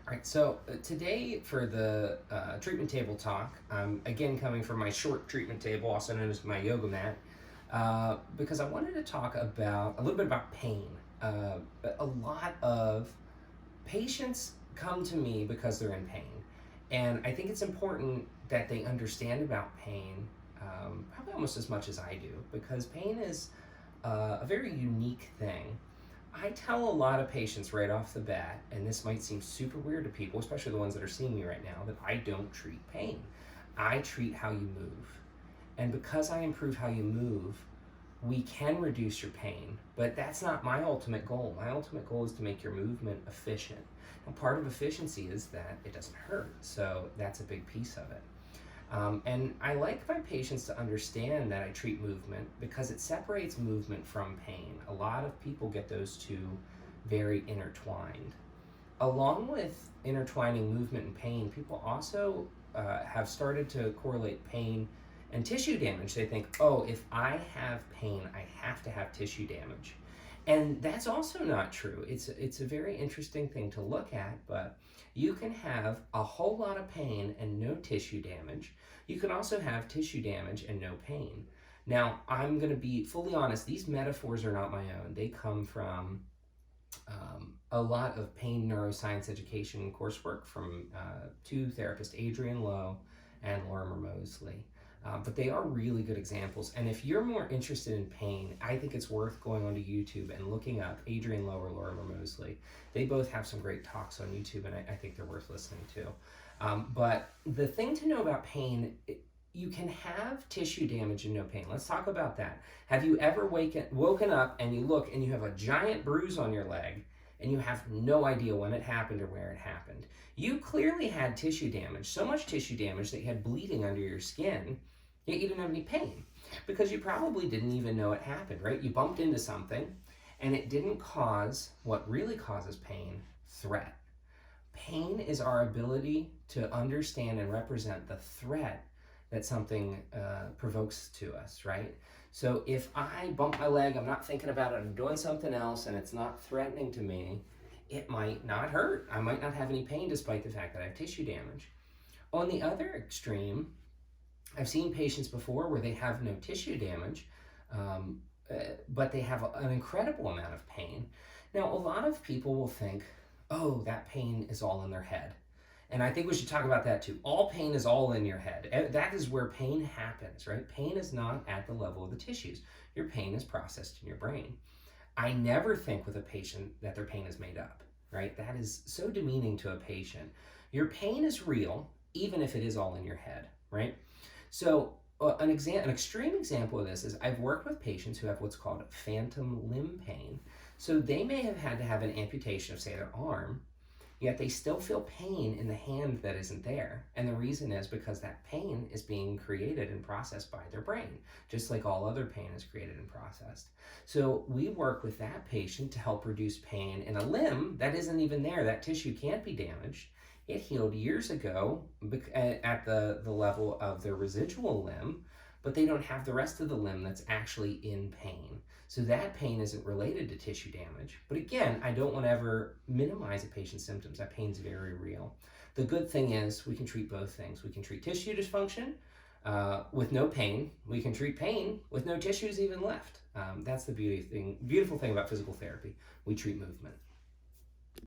All right, so today for the treatment table talk, I'm again coming from my short treatment table, also known as my yoga mat, because I wanted to talk about a little bit about pain. A lot of patients come to me because they're in pain, and I think it's important that they understand about pain, probably almost as much as I do, because pain is a very unique thing. I tell a lot of patients right off the bat, and this might seem super weird to people, especially the ones that are seeing me right now, that I don't treat pain. I treat how you move. And because I improve how you move, we can reduce your pain, but that's not my ultimate goal. My ultimate goal is to make your movement efficient. And part of efficiency is that it doesn't hurt, so that's a big piece of it. And I like my patients to understand that I treat movement because it separates movement from pain. A lot of people get those two very intertwined. Along with intertwining movement and pain, people also have started to correlate pain and tissue damage. They think, oh, if I have pain, I have to have tissue damage. And that's also not true. It's a very interesting thing to look at, but you can have a whole lot of pain and no tissue damage. You can also have tissue damage and no pain. Now, I'm going to be fully honest, these metaphors are not my own. They come from a lot of pain neuroscience education coursework from two therapists, Adrienne Lowe and Lorimer Mosley. But they are really good examples. And if you're more interested in pain, I think it's worth going onto YouTube and looking up Adrienne Lowe or Lorimer Mosley. They both have some great talks on YouTube, and I think they're worth listening to. But the thing to know about pain, you can have tissue damage and no pain. Let's talk about that. Have you ever woken up and you look and you have a giant bruise on your leg and you have no idea when it happened or where it happened? You clearly had tissue damage, so much tissue damage that you had bleeding under your skin, yet you didn't have any pain because you probably didn't even know it happened, right? You bumped into something and it didn't cause what really causes pain, threat. Pain is our ability to understand and represent the threat that something provokes to us, right? So if I bump my leg, I'm not thinking about it, I'm doing something else, and it's not threatening to me, it might not hurt. I might not have any pain despite the fact that I have tissue damage. On the other extreme, I've seen patients before where they have no tissue damage, but they have an incredible amount of pain. Now, a lot of people will think, oh, that pain is all in their head. And I think we should talk about that too. All pain is all in your head. That is where pain happens, right? Pain is not at the level of the tissues. Your pain is processed in your brain. I never think with a patient that their pain is made up, right? That is so demeaning to a patient. Your pain is real, even if it is all in your head, right? So an extreme example of this is I've worked with patients who have what's called phantom limb pain. So they may have had to have an amputation of, say, their arm, yet they still feel pain in the hand that isn't there. And the reason is because that pain is being created and processed by their brain, just like all other pain is created and processed. So we work with that patient to help reduce pain in a limb that isn't even there. That tissue can't be damaged. It healed years ago at the level of their residual limb, but they don't have the rest of the limb that's actually in pain. So that pain isn't related to tissue damage. But again, I don't want to ever minimize a patient's symptoms. That pain's very real. The good thing is we can treat both things. We can treat tissue dysfunction with no pain. We can treat pain with no tissues even left. That's the beautiful thing about physical therapy. We treat movement.